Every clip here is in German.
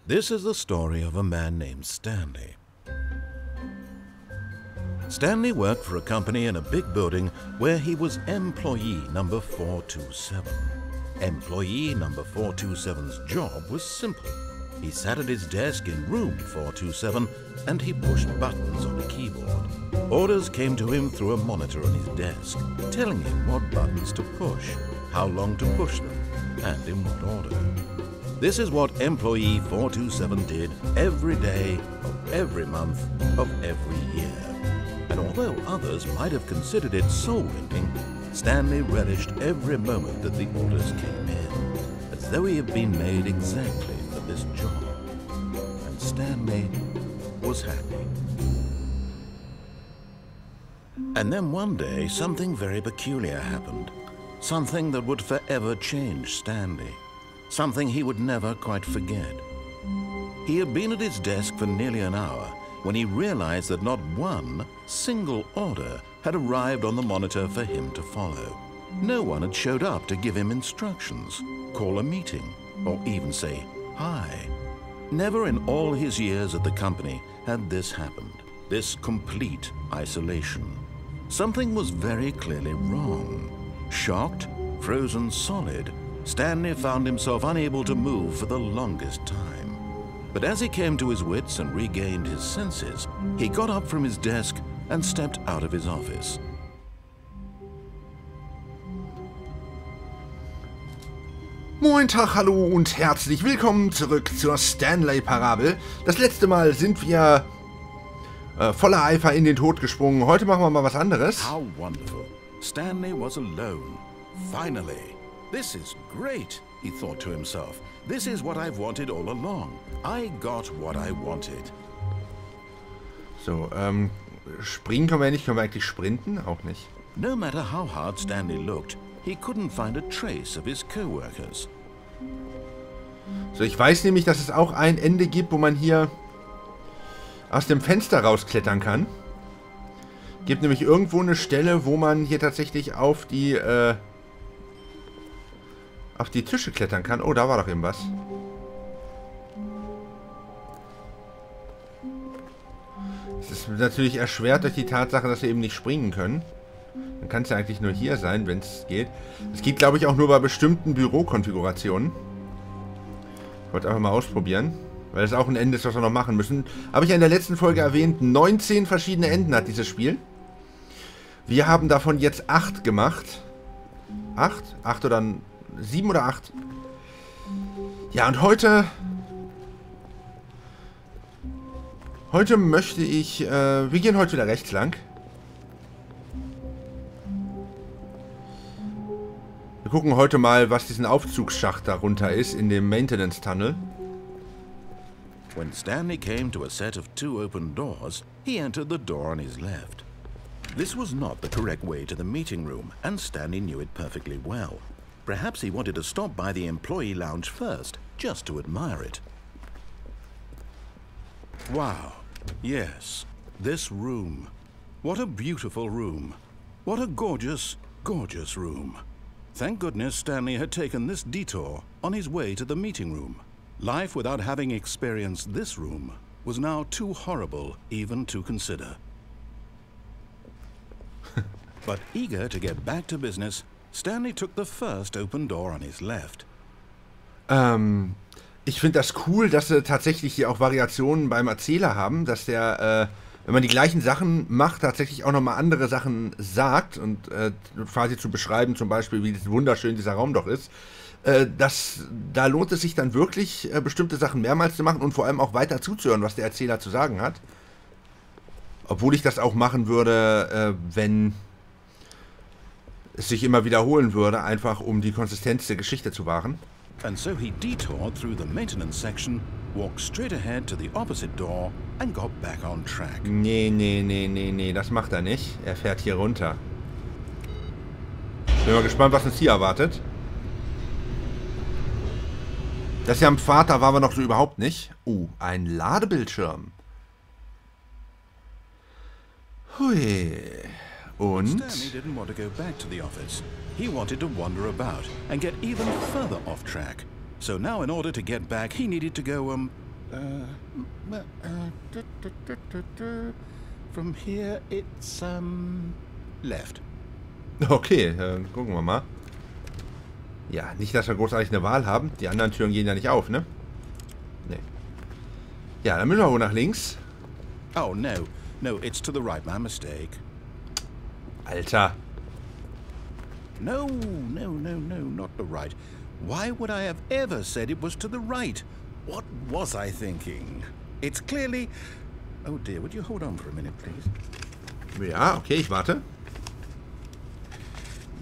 This is the story of a man named Stanley. Stanley worked for a company in a big building where he was employee number 427. Employee number 427's job was simple. He sat at his desk in room 427 and he pushed buttons on a keyboard. Orders came to him through a monitor on his desk, telling him what buttons to push, how long to push them, and in what order. This is what employee 427 did every day of every month of every year. And although others might have considered it soul-winning, Stanley relished every moment that the orders came in, as though he had been made exactly for this job. And Stanley was happy. And then one day, something very peculiar happened. Something that would forever change Stanley. Something he would never quite forget. He had been at his desk for nearly an hour when he realized that not one single order had arrived on the monitor for him to follow. No one had showed up to give him instructions, call a meeting, or even say hi. Never in all his years at the company had this happened, this complete isolation. Something was very clearly wrong. Shocked, frozen solid, Stanley found himself unable to move for the longest time. But as he came to his wits and regained his senses, he got up from his desk and stepped out of his office. Moin Tag, hallo und herzlich willkommen zurück zur Stanley-Parabel. Das letzte Mal sind wir voller Eifer in den Tod gesprungen. Heute machen wir mal was anderes. How wonderful. Stanley was alone. Finally. This is great, he thought to himself. This is what I've wanted all along. I got what I wanted. So, springen können wir nicht. Können wir eigentlich sprinten? Auch nicht. No matter how hard Stanley looked, he couldn't find a trace of his co-workers. So, ich weiß nämlich, dass es auch ein Ende gibt, wo man hier aus dem Fenster rausklettern kann. Gibt nämlich irgendwo eine Stelle, wo man hier tatsächlich auf die Tische klettern kann. Oh, da war doch eben was. Es ist natürlich erschwert durch die Tatsache, dass wir eben nicht springen können. Dann kann es ja eigentlich nur hier sein, wenn es geht. Es geht, glaube ich, auch nur bei bestimmten Bürokonfigurationen. Ich wollte einfach mal ausprobieren, weil es auch ein Ende ist, was wir noch machen müssen. Habe ich ja in der letzten Folge erwähnt, 19 verschiedene Enden hat dieses Spiel. Wir haben davon jetzt 8 gemacht. 8? 8 oder 7 oder 8? Ja, und heute möchte ich... wir gehen heute wieder rechts lang. Wir gucken heute mal, was diesen Aufzugsschacht darunter ist, in dem Maintenance Tunnel. When Stanley came to a set of 2 open doors, he entered the door on his left. This was not the correct way to the meeting room, and Stanley knew it perfectly well. Perhaps he wanted to stop by the employee lounge first, just to admire it. Wow. Yes, this room. What a beautiful room. What a gorgeous, gorgeous room. Thank goodness Stanley had taken this detour on his way to the meeting room. Life without having experienced this room was now too horrible even to consider. But eager to get back to business, Stanley took the first open door on his left. Ich finde das cool, dass sie tatsächlich hier auch Variationen beim Erzähler haben, dass der, wenn man die gleichen Sachen macht, tatsächlich auch nochmal andere Sachen sagt und quasi zu beschreiben, zum Beispiel, wie wunderschön dieser Raum doch ist. Da lohnt es sich dann wirklich, bestimmte Sachen mehrmals zu machen und vor allem auch weiter zuzuhören, was der Erzähler zu sagen hat. Obwohl ich das auch machen würde, wenn es sich immer wiederholen würde, einfach um die Konsistenz der Geschichte zu wahren. And so he detoured through the maintenance section, walked straight ahead to the opposite door and got back on track. Nee, das macht er nicht. Er fährt hier runter. Bin mal gespannt, was uns hier erwartet. Das hier am Vater waren wir noch so überhaupt nicht. Ein Ladebildschirm. Hui. Und? Stanley didn't want to go back to the office. He wanted to wander about and get even further off track. So now in order to get back, he needed to go, From here it's left. Okay, gucken wir mal. Ja, nicht, dass wir großartig eine Wahl haben. Die anderen Türen gehen ja nicht auf, ne? Nee. Ja, dann müssen wir wohl nach links. Oh, no. No, it's to the right. My mistake. Alter. No, not the right. Why would I have ever said it was to the right? What was I thinking? It's clearly... Oh dear, would you hold on for a minute, please? Ja, okay, ich warte.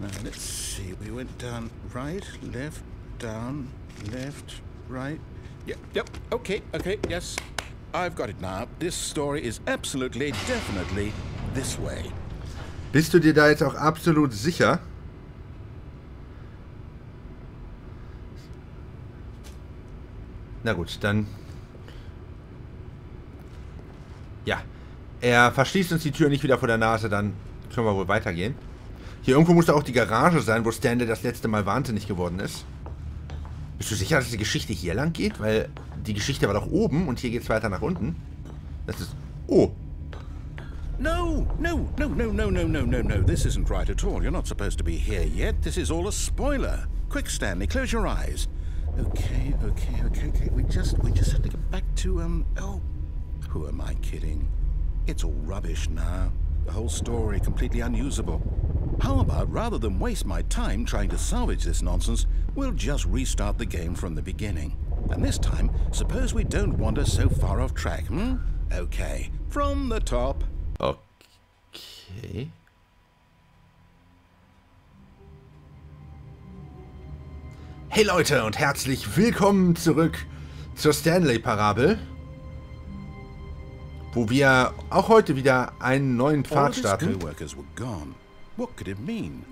Now, let's see. We went down right, left, down, left, right. Yep, okay, yes. I've got it now. This story is absolutely, definitely this way. Bist du dir da jetzt auch absolut sicher? Na gut, dann... Ja. Er verschließt uns die Tür nicht wieder vor der Nase, dann können wir wohl weitergehen. Hier irgendwo muss da auch die Garage sein, wo Stanley das letzte Mal wahnsinnig geworden ist. Bist du sicher, dass die Geschichte hier lang geht? Weil die Geschichte war doch oben und hier geht's weiter nach unten. Das ist... Oh. No. This isn't right at all. You're not supposed to be here yet. This is all a spoiler. Quick, Stanley, close your eyes. Okay. We just have to get back to, oh... Who am I kidding? It's all rubbish now. The whole story completely unusable. How about, rather than waste my time trying to salvage this nonsense, we'll just restart the game from the beginning. And this time, suppose we don't wander so far off track, hmm? Okay, from the top. Okay. Hey Leute und herzlich willkommen zurück zur Stanley-Parabel, wo wir auch heute wieder einen neuen Pfad starten. What could it mean?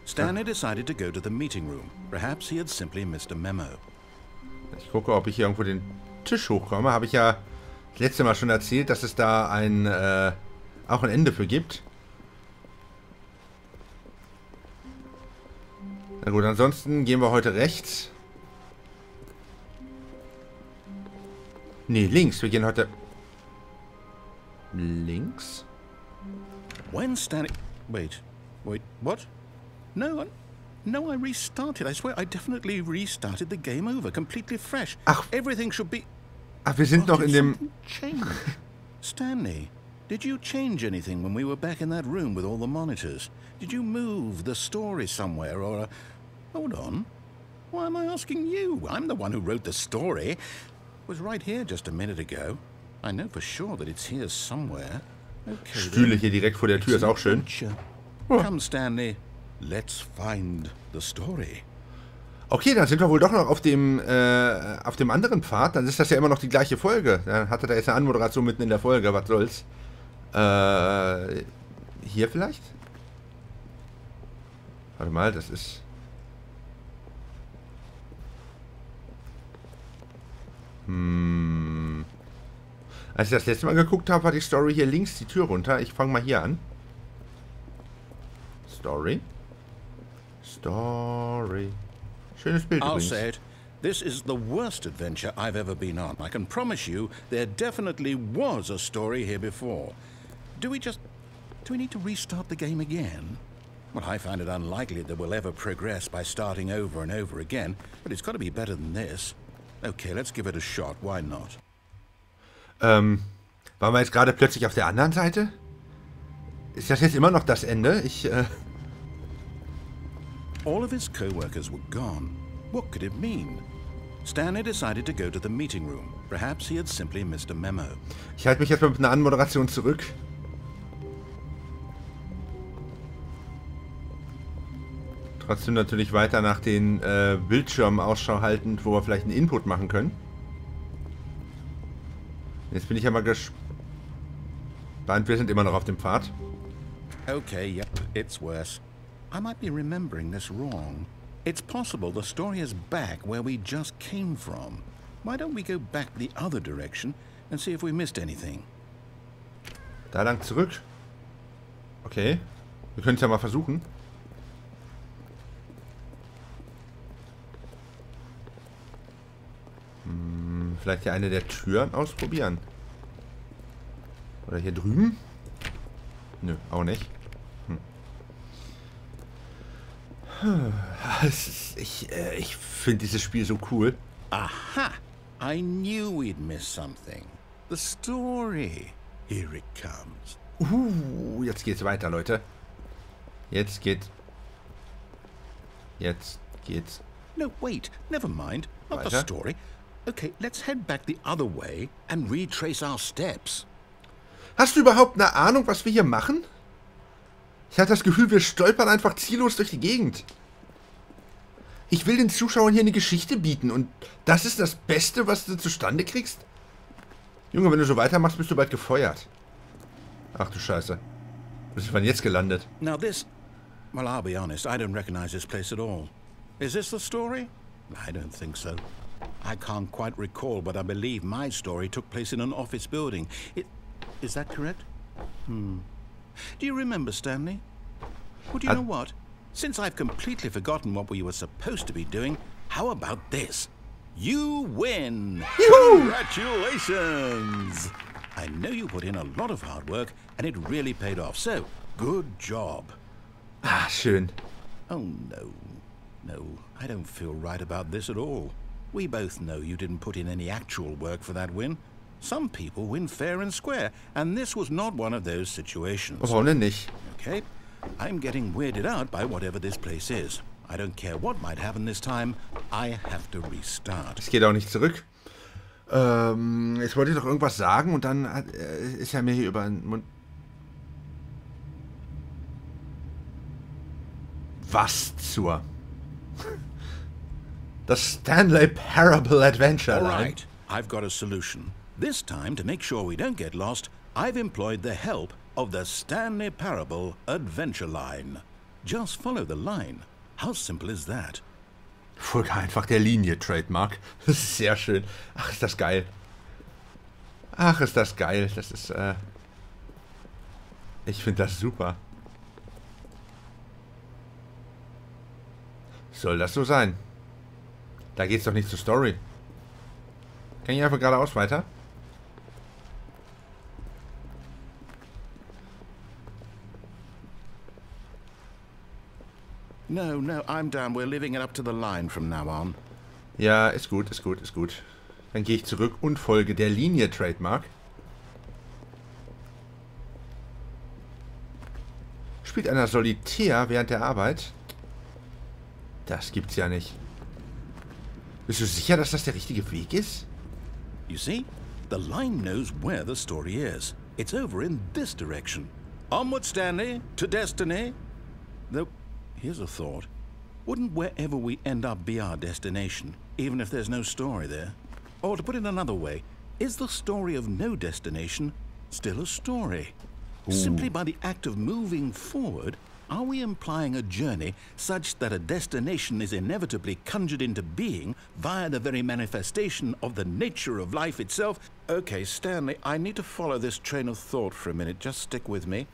Stanley decided to go to the meeting room. Perhaps he had simply missed a memo. Ich gucke, ob ich hier irgendwo den Tisch hochkomme. Habe ich ja das letzte Mal schon erzählt, dass es da auch ein Ende für gibt. Na gut, ansonsten gehen wir heute rechts. Nee, links. Wir gehen heute... Links? When Stanley... Wait, what? No, I restarted. I swear, I definitely restarted the game over, completely fresh. Ach. Everything should be... Ach, wir sind noch in dem... Stanley, did you change anything when we were back in that room with all the monitors? Did you move the story somewhere or... Hold on. Why am I asking you? I'm the one who wrote the story. It was right here just a minute ago. I know for sure that it's here somewhere. Okay, Stühle hier direkt vor der Tür ist auch schön. Oh. Come, Stanley. Let's find the story. Okay, dann sind wir wohl doch noch auf dem anderen Pfad. Dann ist das ja immer noch die gleiche Folge. Dann hatte da jetzt eine Anmoderation mitten in der Folge. Was soll's? Hier vielleicht? Warte mal, das ist... Als ich das letzte Mal geguckt habe, war die Story hier links die Tür runter. Ich fange mal hier an. Story. Schönes Bild I'll übrigens. say it. This is the worst adventure I've ever been on. I can promise you there definitely was a story here before. Do we need to restart the game again? Well, I find it unlikely that we'll ever progress by starting over and over again, but it's got to be better than this. Okay, let's give it a shot. Why not? Waren wir jetzt gerade plötzlich auf der anderen Seite? Ist das jetzt immer noch das Ende? All of his co-workers were gone. What could it mean? Stanley decided to go to the meeting room. Perhaps he had simply missed a memo. Ich halte mich jetzt mal mit einer Anmoderation zurück. Trotzdem natürlich weiter nach den Bildschirmen Ausschau haltend, wo wir vielleicht einen Input machen können. Jetzt bin ich ja mal gespannt. Wir sind immer noch auf dem Pfad. Okay, yep, it's worse. I might be remembering this wrong. It's possible the story is back where we just came from. Why don't we go back the other direction and see if we missed anything? Da lang zurück. Okay. Wir können es ja mal versuchen. vielleicht hier eine der Türen ausprobieren. Oder hier drüben? Nö, auch nicht. Ich finde dieses Spiel so cool. Aha! I knew we'd miss something. The story. Here it comes. Jetzt geht's weiter, Leute. Jetzt geht's. No, wait. Never mind. Not the Weiter? story. Okay, let's head back the other way and retrace our steps. Hast du überhaupt eine Ahnung, was wir hier machen? Ich hatte das Gefühl, wir stolpern einfach ziellos durch die Gegend. Ich will den Zuschauern hier eine Geschichte bieten und das ist das Beste, was du zustande kriegst? Junge, wenn du so weitermachst, bist du bald gefeuert. Ach du Scheiße. Wo sind wir denn jetzt gelandet? Now this... Well, I'll be honest, I don't recognize this place at all. Is this the story? I don't think so. I can't quite recall, but I believe my story took place in an office building. Is that correct? Do you remember, Stanley? Well, do you know what? Since I've completely forgotten what we were supposed to be doing, how about this? You win! Congratulations! I know you put in a lot of hard work, and it really paid off, so good job. Ah, schön. Oh, no. No, I don't feel right about this at all. We both know you didn't put in any actual work for that win. Some people win fair and square, and this was not one of those situations. Warum denn nicht? Okay, I'm getting weirded out by whatever this place is. I don't care what might happen this time. I have to restart. Es geht auch nicht zurück. Jetzt wollte ich doch irgendwas sagen und dann ist er mir hier über den Mund... Was zur... Das Stanley Parable Adventure All Line. right, I've got a solution. This time, to make sure we don't get lost, I've employed the help of the Stanley Parable Adventure Line. Just follow the line. How simple is that? Folge einfach der Linie, Trademark. Das ist sehr schön. Ach, ist das geil. Ach, ist das geil. Das ist, ich finde das super. Soll das so sein? Da geht's doch nicht zur Story. Kann ich einfach geradeaus weiter? No, I'm down. We're living it up to the line from now on. Ja, ist gut, ist gut, ist gut. Dann gehe ich zurück und folge der Linie, Trademark. Spielt einer Solitär während der Arbeit? Das gibt's ja nicht. Bist du sicher, dass das der richtige Weg ist? You see, the line knows where the story is. It's over in this direction. Onward, Stanley, to destiny. Though, here's a thought. Wouldn't wherever we end up be our destination, even if there's no story there? Or to put it another way, is the story of no destination still a story? Ooh. Simply by the act of moving forward, are we implying a journey such that a destination is inevitably conjured into being via the very manifestation of the nature of life itself? Okay, Stanley, I need to follow this train of thought for a minute. Just stick with me.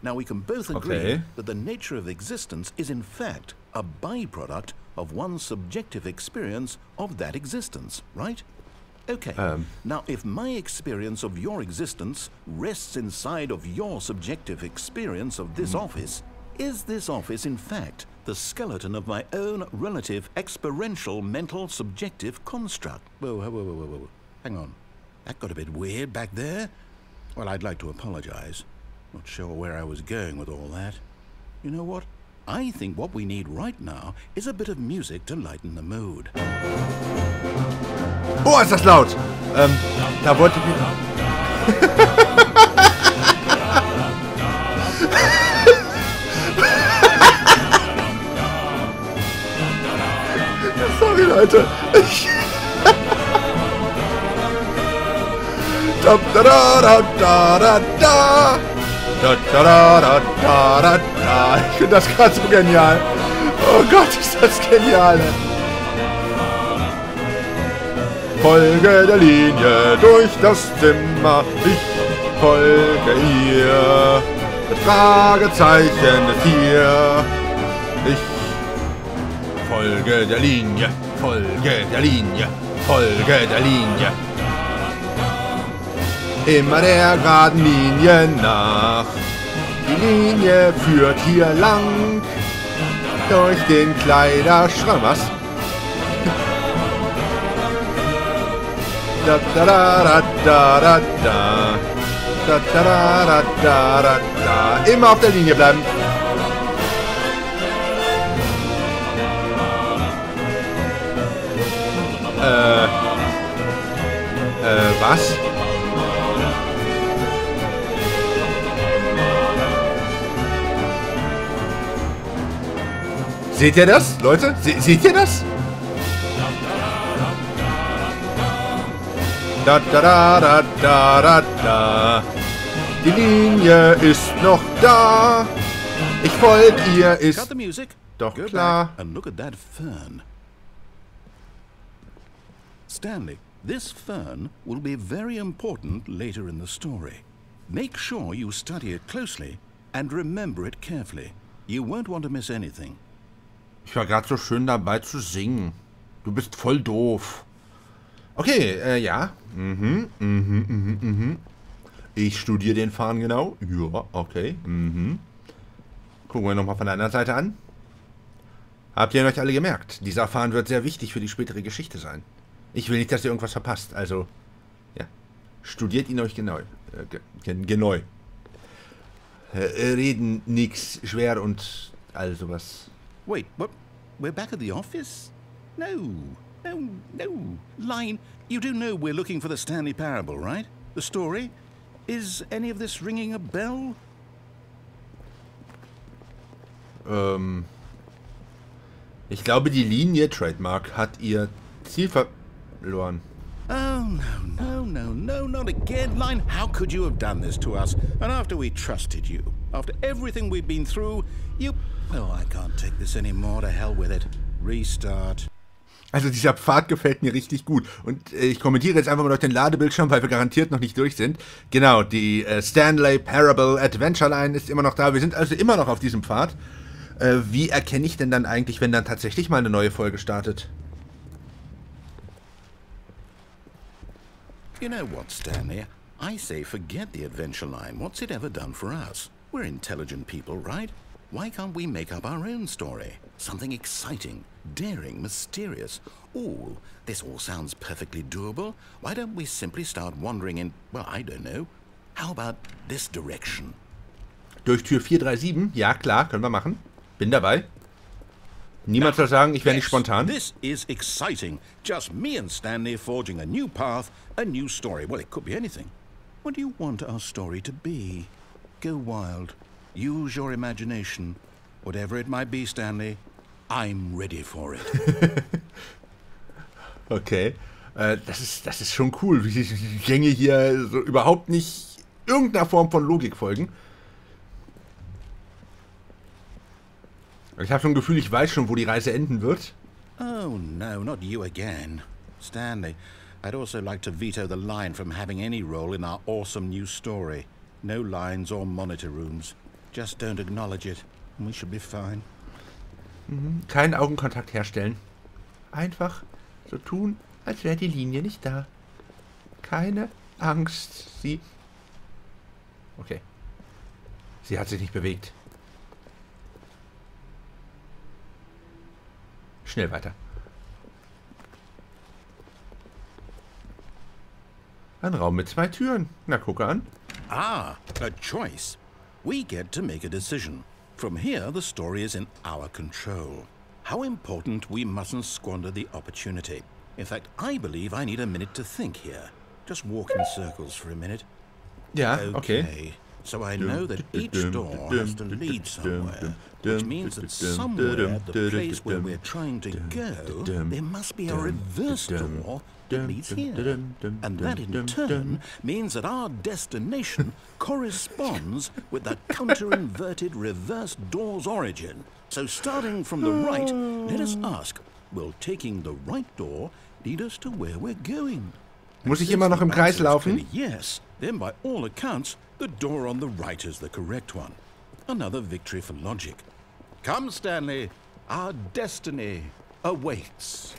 Now, we can both agree that the nature of existence is in fact a byproduct of one's subjective experience of that existence, right? Okay, now if my experience of your existence rests inside of your subjective experience of this office, is this office in fact the skeleton of my own relative experiential mental subjective construct? Whoa. Hang on. That got a bit weird back there. Well, I'd like to apologize. Not sure where I was going with all that. You know what? I think what we need right now is a bit of music to lighten the mood. Oh, ist das laut! Da wollte ich... Sorry, Leute. Da, da, da, da, da, da. Da, da, da, da, da, da. Ich finde das gerade so genial. Oh Gott, ist das genial. Folge der Linie durch das Zimmer. Ich folge ihr. Das Fragezeichen ist hier. Ich folge der Linie. Folge der Linie. Folge der Linie. Immer der geraden Linie nach. Die Linie führt hier lang. Durch den Kleiderschrank. Was? Da da da da da da. Da da da da da da. Immer auf der Linie bleiben. Was? Seht ihr das, Leute? Seht ihr das? Da da da da da da da. Die Linie ist noch da. Ich folge ihr, ist doch klar. And look at that fern. Stanley, this fern will be very important later in the story. Make sure you study it closely and remember it carefully. You won't want to miss anything. Ich war gerade so schön dabei zu singen. Du bist voll doof. Okay, ja. Ich studiere den Farn genau. Ja, okay. Gucken wir nochmal von der anderen Seite an. Habt ihr euch alle gemerkt? Dieser Farn wird sehr wichtig für die spätere Geschichte sein. Ich will nicht, dass ihr irgendwas verpasst. Also, ja. Studiert ihn euch genau. Genau. Reden nix schwer und all sowas. Wait, what? We're back at the office? No. Line, you do know we're looking for the Stanley parable, right? The story? Is any of this ringing a bell? Ich glaube, die Linie Trademark hat ihr Ziel verloren. Oh, no, not again. Line, how could you have done this to us? And after we trusted you, after everything we've been through, you... Oh, I can't take this anymore. To hell with it. Restart. Also dieser Pfad gefällt mir richtig gut. Und ich kommentiere jetzt einfach mal durch den Ladebildschirm, weil wir garantiert noch nicht durch sind. Genau, die Stanley Parable Adventure Line ist immer noch da. Wir sind also immer noch auf diesem Pfad. Wie erkenne ich denn dann eigentlich, wenn dann tatsächlich mal eine neue Folge startet? You know what, Stanley? I say forget the adventure line. What's it ever done for us? We're intelligent people, right? Why can't we make up our own story? Something exciting, daring, mysterious. Ooh, this all sounds perfectly doable. Why don't we simply start wandering in, well, I don't know. How about this direction? Durch Tür 437? Ja, klar, können wir machen. Bin dabei. Niemand soll sagen, ich wäre nicht spontan. This is exciting. Just me and Stanley forging a new path, a new story. Well, it could be anything. What do you want our story to be? Go wild. Use your imagination. Whatever it might be, Stanley, I'm ready for it. Okay. Das ist schon cool, wie die Gänge hier so überhaupt nicht irgendeiner Form von Logik folgen. Ich habe schon ein Gefühl, ich weiß schon, wo die Reise enden wird. Oh, no, not you again. Stanley, I'd also like to veto the line from having any role in our awesome new story. No lines or monitor rooms. Just don't acknowledge it, and we should be fine. Keinen Augenkontakt herstellen. Einfach so tun, als wäre die Linie nicht da. Keine Angst, sie... Okay. Sie hat sich nicht bewegt. Schnell weiter. Ein Raum mit 2 Türen. Na, gucke an. Ah, a choice. We get to make a decision. From here, the story is in our control. How important we mustn't squander the opportunity. In fact, I believe I need a minute to think here. Just walk in circles for a minute. Ja, okay. So I know that each door has to lead somewhere, which means that somewhere at the place where we're trying to go, there must be a reverse door that leads here. And that in turn means that our destination corresponds with the counter-inverted reverse door's origin. So starting from the right, let us ask, will taking the right door lead us to where we're going? Muss ich immer noch im Kreis laufen? Yes, then by all accounts, the door on the right is the correct one. Another victory for logic. Come, Stanley, our destiny awaits.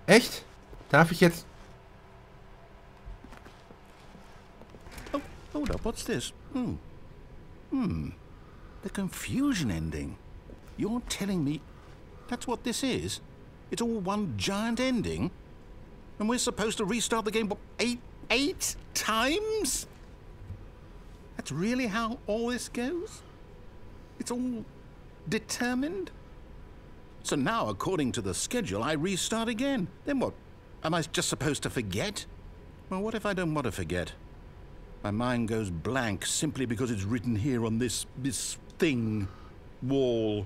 Echt? Darf ich jetzt... Oh, hold up, what's this? The confusion ending. You're telling me that's what this is? It's all one giant ending? And we're supposed to restart the game, what, eight times? That's really how all this goes? It's all determined? So now, according to the schedule, I restart again. Then what? Am I just supposed to forget? Well, what if I don't want to forget? My mind goes blank simply because it's written here on this thing, wall.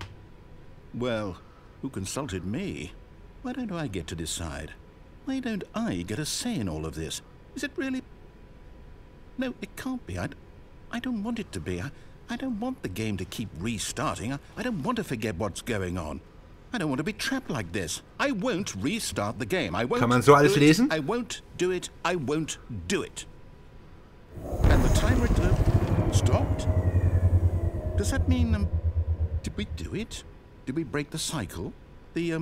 Well, who consulted me? Why don't I get to decide? Why don't I get a say in all of this? Is it really... No, it can't be. I don't want it to be. I don't want the game to keep restarting. I don't want to forget what's going on. I don't want to be trapped like this. I won't restart the game. I won't. Kann man so alles lesen? I won't do it. I won't do it. And the timer stopped? Does that mean, did we do it? Did we break the cycle? The,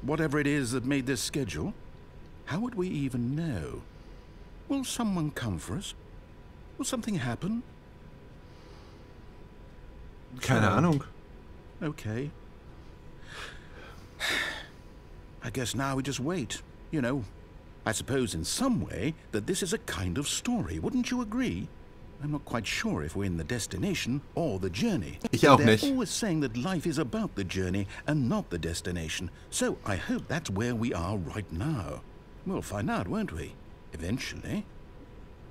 whatever it is that made this schedule? How would we even know? Will someone come for us? Will something happen? Keine Ahnung. Okay. I guess now we just wait. You know, I suppose in some way that this is a kind of story. Wouldn't you agree? I'm not quite sure if we're in the destination or the journey. Ich auch They're nicht. always saying that life is about the journey and not the destination. So I hope that's where we are right now. We'll find out, won't we? Eventually.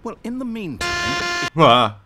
Well, in the meantime... Wow.